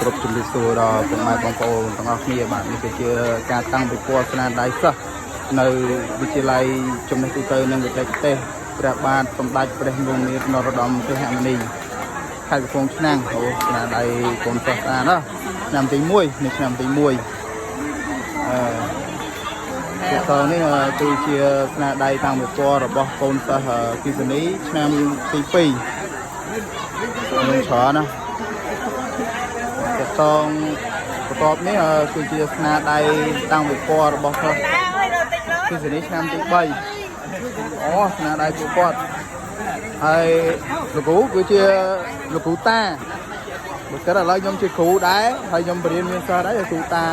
គ្រប់ជំរាបសួរដល់ពុកម៉ែបងប្អូនទាំងអស់គ្នាបាទនេះគឺជាការតាំងពិព័រណ៍ស្នាដៃសិស្សនៅវិទ្យាល័យចំណេះទូទៅនិងវិទ្យាទេសព្រះបាទសម្ដេចព្រះនរោត្តមសីហមុនីខេត្តកំពង់ឆ្នាំងអូស្នាដៃកូនសិស្សស្អាតណាឆ្នាំទី1នេះឆ្នាំទី1តើនេះគឺជាស្នាដៃតាំងពិព័រណ៍របស់កូនសិស្សគិសនីឆ្នាំទី2នឹងច្រើនណាតងប្រកបនេះគឺជាស្នាដៃតាំងពិព័រណ៍របស់សិស្សគិសនីឆ្នាំទី3អូស្នាដៃពួកគាត់ហើយលោកគ្រូគឺជាលោកគ្រូតាបើគាត់ឥឡូវខ្ញុំជាគ្រូដែរហើយខ្ញុំបរៀនមានសិស្សដែរគ្រូតា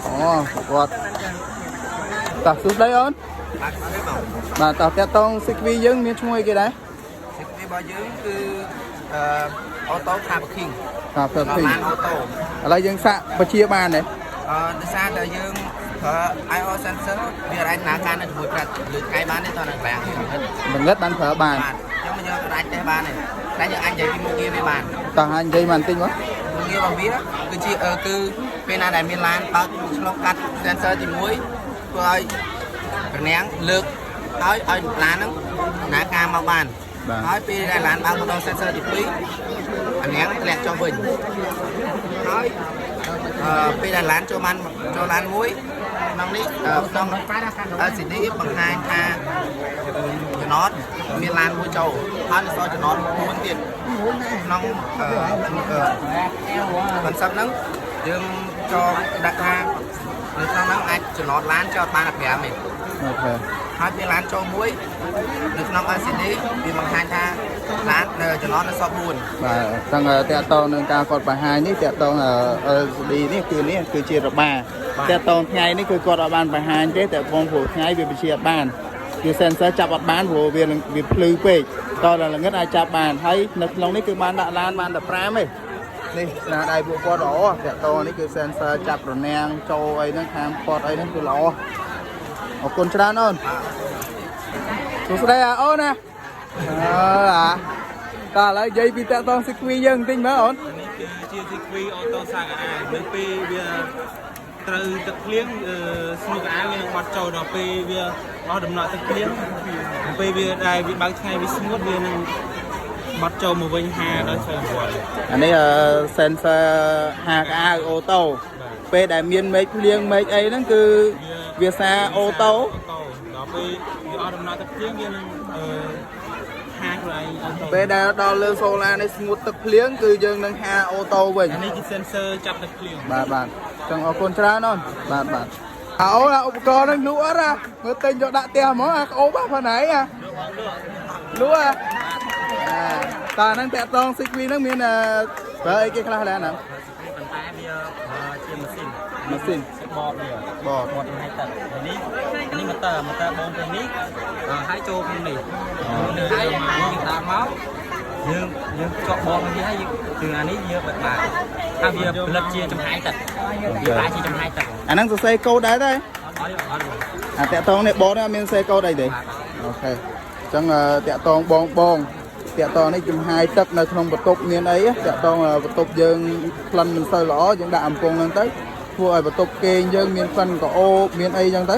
អូគាត់តោះសួស្ដីអូនបាទតោះតាក់តងសិក្វីយើងមានឈ្មោះអីគេដែរសិក្វីរបស់យើងគឺអូតូខាបគីងខាបគីងអូតូឥឡូវយើងសាក់បជាបានទេដោយសារតែយើងប្រើ IO sensor វាអាចដំណើរការនៅជាមួយប្រាក់លើថ្ងៃបានទេតើនៅកន្លែងបង្កើតបានប្រើបានខ្ញុំយើងអាចតេស្តបានទេតែយើងអាចនិយាយពីមុខងារវាបានតើអាចនិយាយបានតិចមកមុខងាររបស់វាគឺជាគឺពេលណាដែលមានឡានបើកឆ្លងកាត់ sensor ទី1ធ្វើឲ្យរនាំងលើកឲ្យឡានហ្នឹងដំណើរការមកបានហើយពេលដែលឡានបើកមកដល់ sensor ទី2រនាំងធ្លាក់ចុះវិញហើយពេលដែលឡានចូលឡានមួយក្នុងនេះក្នុង LCD បង្ហាញថាចំណតមានឡានមួយចូលហើយនៅសល់ចំណត4ទៀតក្នុងបន្សឹបហ្នឹងយើងចូលដាក់ថានៅក្នុងហ្នឹងអាចចំណតឡានចោតបាន15ទេអូខេហើយពេលឡានចូលមួយនៅក្នុង LCD វាបង្ហាញថាឡាននៅចំណតនៅសល់4បាទទាំងតកតងនឹងការគាត់បង្ហាញនេះតកតង LCD នេះគឺជារបាតកតងថ្ងៃនេះគឺគាត់អត់បានបង្ហាញទេតែបងព្រោះថ្ងៃវាបញ្ជាអត់បានវា sensor ចាប់អត់បានព្រោះវាភ្លឺពេកតដល់ល្ងិតអាចចាប់បានហើយនៅក្នុងនេះគឺបានដាក់ឡានបាន15ទេនេះស្នាដៃពួកគាត់ល្អតកតងនេះគឺ sensor ចាប់រនាំងចូលអីហ្នឹងខាងគាត់អីហ្នឹងគឺល្អអរគុណច្រើនអូនសួស្ដីអូនណាតើឥឡូវនិយាយពីតកតងស៊ីគ្វីយើងបន្តិចមើលអូននេះគឺជាស៊ីគ្វីអូតូសាកាអានៅពេលវាត្រូវទឹកភ្លៀងស្នូកអាវានឹងបាត់ចូលដល់ពេលវាអស់ដំណក់ទឹកភ្លៀងពេលវាដែលវាបើកថ្ងៃវាស្ងួតវានឹងបាត់ចូលមកវិញ5ដល់30អានេះ sensor 5អាអូតូពេលដែលមានមេឃភ្លៀងមេឃអីហ្នឹងគឺវាសារអូតូដល់ពេលវាអស់ដំណក់ទឹកភ្លៀងវានឹងពេលដែលដល់លើសូឡានេះស្ងួតទឹកភ្លៀងគឺយើងនឹងហាអូតូវិញនេះជា sensor ចាប់ទឹកភ្លៀងបាទចឹងអរគុណច្រើនអូនបាទអូនឧបករណ៍ហ្នឹងលក់អត់មើលទិញយកដាក់ផ្ទះហ្មងអាក្អូបហ្នឹងផងណៃលក់តើហ្នឹងតាក់តងស៊ីគ្វីហ្នឹងមានប្រើអីគេខ្លះដែរហ្នឹងប៉ុន្តែវាជាម៉ាស៊ីនបតវាបតឲ្យទឹកនេះម៉ូទ័របូនទៅនេះហើយចូលក្នុងនេះហើយយើងដាក់មកយើងចុះបតមកវាហើយគឺអានេះវាបិទបានហើយវាផលិតជាចំហាយទឹកវាអាចជាចំហាយទឹកអាហ្នឹងសរសេរកូដដែរទេអាតាក់តងនេះបតមានសរសេរកូដអីទេអូខេអញ្ចឹងតាក់តងបងតាក់តងនេះចំហាយទឹកនៅក្នុងបន្ទប់មានអីតាក់តងបន្ទប់យើងក្លិនមិនសូវល្អយើងដាក់អំពងហ្នឹងទៅធ្វើឲ្យបន្ទប់គេងយើងមានក្លិនក្រអូបមានអីចឹងទៅ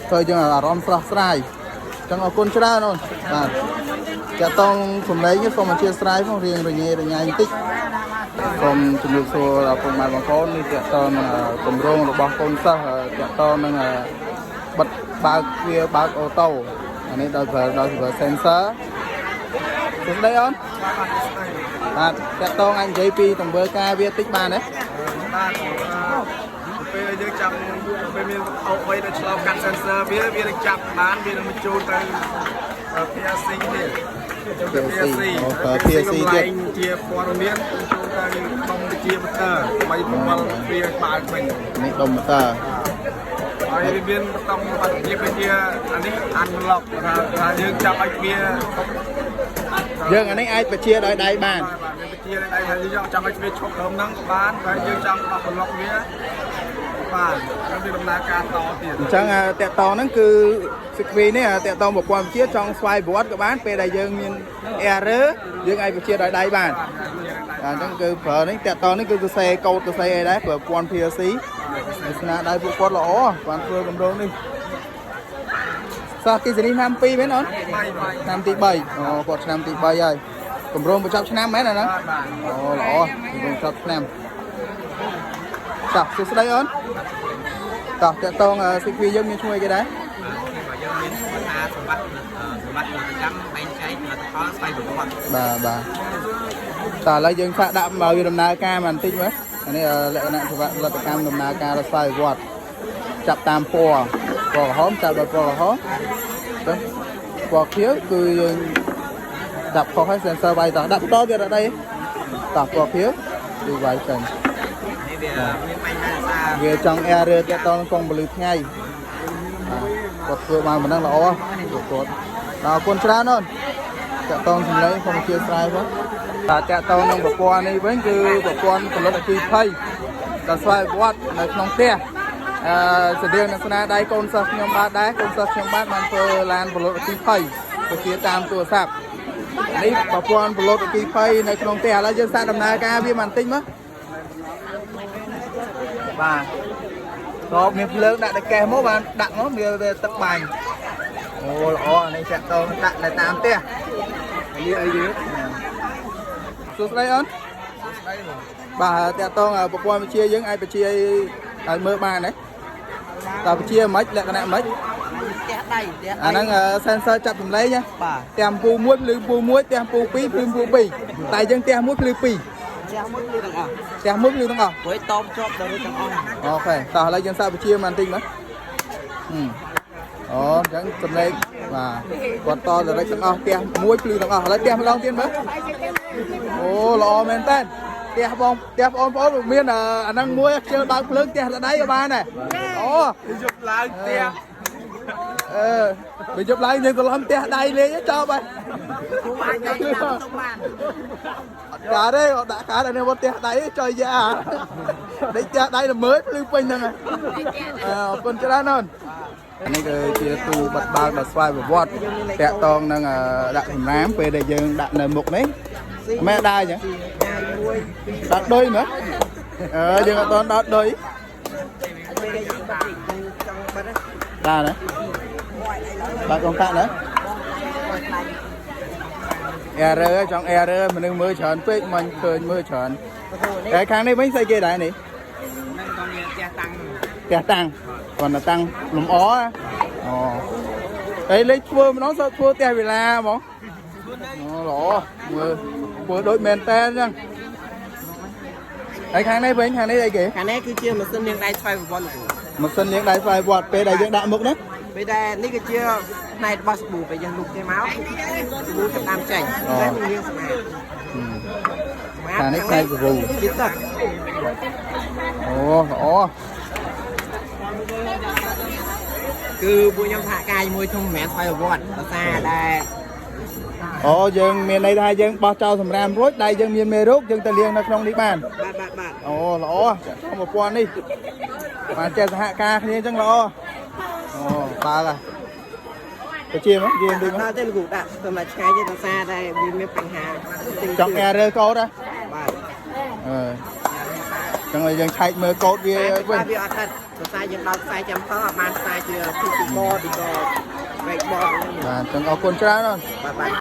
ធ្វើយើងអារម្មណ៍ស្រស់ស្រាយអញ្ចឹងអរគុណច្រើនអូនបាទតាក់តងសម្លេងនេះសូមអធិស្ឋានផងរៀងរញ៉េរញ៉ៃបន្តិចសូមជំរាបសួរដល់ពុកម៉ែបងប្អូននេះតាក់តងគម្រោងរបស់កូនសិស្សតាក់តងនឹងបិទបើកអូតូអានេះដោយប្រើ sensor សួស្ដីអូនបាទតាក់តងអញនិយាយពីទង្វើការវាតិចបានទេបាទពេលយើងចាប់ពេលមានអុកអីដែលឆ្លងកាត់ sensor វានឹងចាប់បានវានឹងបញ្ចូលទៅ PLC នេះPLC អូ PLC ទៀតជាព័ត៌មានចូលទៅដុំវិទ្យាម៉ូទ័រដើម្បីប្រមូលវាបើកវិញនេះដុំម៉ូទ័រហើយវាមានបតំបត្តិជាអានេះ unlock ថាយើងចាប់ឲ្យវាយើងអានេះអាចបញ្ជាដោយដៃបានបញ្ជាដោយដៃហើយយើងចង់ឲ្យវាឈប់ដើមហ្នឹងក៏បានហើយយើងចង់បោះប្លុកវាបាទហើយវាដំណើរការតទៀតអញ្ចឹងតាក់តងហ្នឹងគឺសិក្វីនេះតាក់តងប្រព័ន្ធវិទ្យាចង់ស្វ័យប្រវត្តិក៏បានពេលដែលយើងមាន error យើងអាចបញ្ជាដោយដៃបាន ចឹងគឺប្រើនេះតាក់តនេះគឺសរសេរកូដសរសេរអីដែរប្រើពាន់ PLC ស្នាដៃពួកគាត់ល្អបានធ្វើគម្រោងនេះសាគីសេរីឆ្នាំ2មែនអូនឆ្នាំទី3អូគាត់ឆ្នាំទី3ហើយគម្រោងបញ្ចប់ឆ្នាំមែនអាហ្នឹងអូល្អគម្រោងបញ្ចប់ឆ្នាំចាសសួស្ដីអូនតោះតាក់តងស៊ីគវីយើងមានឈ្មោះអីគេដែរយើងមានឈ្មោះថាសម្បត្តិប្រចាំបែងចែកផលស្វ័យប្រវត្តិបាទតើឥឡូវយើងឆាកដាក់មកវាដំណើរការបន្តិចមើលអានេះលក្ខណៈផលិតកម្មដំណើរការរស្វ័យវត្តចាប់តាមពណ៌ក្រហមចាប់ដល់ពណ៌ក្រហមទៅពណ៌ខៀវគឺយើងដាក់ខុសឲ្យ sensor វាយតោះដាក់បន្តទៀតអត់អីតោះពណ៌ខៀវគឺវាយចេញនេះវាមានបញ្ហាថាវាចង់ error ទាក់ទងនឹងកងពលឺថ្ងៃគាត់ធ្វើបានប៉ុណ្ណឹងល្អគាត់អរគុណច្រើនអូនតាក់ទងសម្លេងខ្ញុំជាស្រ័យបងតែតាក់ទងនឹងប្រព័ន្ធនេះវិញគឺប្រព័ន្ធផលិតអគ្គិភ័យដល់ស្វ័យប្រវត្តិនៅក្នុងផ្ទះស្តៀងនឹងស្នាដៃកូនសិស្សខ្ញុំបាទដែរកូនសិស្សខ្ញុំបាទបានធ្វើឡានផលិតអគ្គិភ័យទៅជាតាមទូរស័ព្ទនេះប្រព័ន្ធផលិតអគ្គិភ័យនៅក្នុងផ្ទះឥឡូវយើងសាកដំណើរការវាបន្តិចមើលបាទក៏មានភ្លើងដាក់តែកេះមកបានដាក់មកវាទឹកបាញ់អូល្អនេះចាក់តងដាក់នៅតាមផ្ទះនិយាយអីទៀតសួស្ដីអូនបាទតាក់តងប្រព័ន្ធវិទ្យាយើងអាចបញ្ជាឲ្យមើលបានទេតើបញ្ជាមិនលក្ខណៈមិនផ្ទះដៃអាហ្នឹង sensor ចាប់សម្លេងណាបាទទាំងពូ1ភ្លឺពូ1ទាំងពូ2ភ្លឺពូ2តែយើងផ្ទះ1ភ្លឺ2ផ្ទះ1ភ្លឺទាំងអស់ផ្ទះ1ភ្លឺទាំងអស់ព្រោះតបជាប់ដល់ទាំងអស់អូខេតោះឥឡូវយើងសាកបញ្ជាបន្តិចមើលអូអញ្ចឹងសម្លេងបាទគាត់តទៅទាំងអស់ផ្ទះ1ភ្លឺទាំងអស់ឥឡូវផ្ទះម្ដងទៀតមើលអូល្អមែនតើផ្ទះបងប្អូនមានអាហ្នឹងមួយខ្ជិលបើកភ្លើងផ្ទះដៃក៏បានដែរអូយប់ឡើងផ្ទះពេលយប់ឡើងយើងទៅឡំផ្ទះដៃលេងចប់ហើយគូអាចទៅតាមទៅបានកាទេដាក់កានៅផ្ទះដៃចុយយ៉ាដេកផ្ទះដៃល្មើភ្លឺពេញហ្នឹងអរគុណច្រើនអូននេះគឺជាទូបាត់បើកដល់ស្វ័យប្រវត្តិតាក់តងនឹងដាក់សំរាមពេលដែលយើងដាក់នៅមុខនេះមែនដែរអញ្ចឹងដាក់ដុយមើលយើងអត់តដល់ដុយដែរណាបាទកងកាក់ណា error ចង់ error មនុស្សមើលច្រើនពេកមិនឃើញមើលច្រើនតែខាងនេះវិញស្អីគេដែរនេះនឹងក៏មានផ្ទះតាំងគាត់តែតាំងលំអអូហើយលេខធ្វើម្ដងសើធ្វើផ្ទះវិឡាហ្មងអូល្អមើលធ្វើដូចមែនតើអញ្ចឹងហើយខាងនេះវិញខាងនេះអីគេខាងនេះគឺជាម៉ាស៊ីនលាងដៃស្វ័យប្រវត្តិលោកម៉ាស៊ីនលាងដៃស្វ័យប្រវត្តិពេលដែលយើងដាក់មុខណាពេលដែលនេះគឺជាផ្នែករបស់សាប៊ូពេលយើងលុបគេមកសាប៊ូចាប់តាមចេញតែមិនលាងស្មាខាងនេះផ្នែកសាប៊ូទៀតទឹកអូល្អគឺពួកខ្ញុំសហការជាមួយធំមិនមែនស្វ័យប្រវត្តិភាសាដែលអូយើងមានន័យថាយើងបោះចោលសម្រាមរួចដៃយើងមានមេរោគយើងទៅលាងនៅក្នុងនេះបានបាទអូល្អក្នុងប្រព័ន្ធនេះបានចេះសហការគ្នាអញ្ចឹងល្អអូបើទៅជាមកនិយាយបន្តិចមកទៅលោកដាក់សម្រាប់ឆ្ងាយទេភាសាដែលវាមានបញ្ហាចង់ error កូដហ៎បាទចឹងយើងឆែកមើលកូដវាវិញវាអត់ដែរភាសាយើងដល់ខ្សែចាំតអត់បានខ្សែជា PC board ឬក៏ breakboard បាទចឹងអរគុណច្រើនអូនបាទ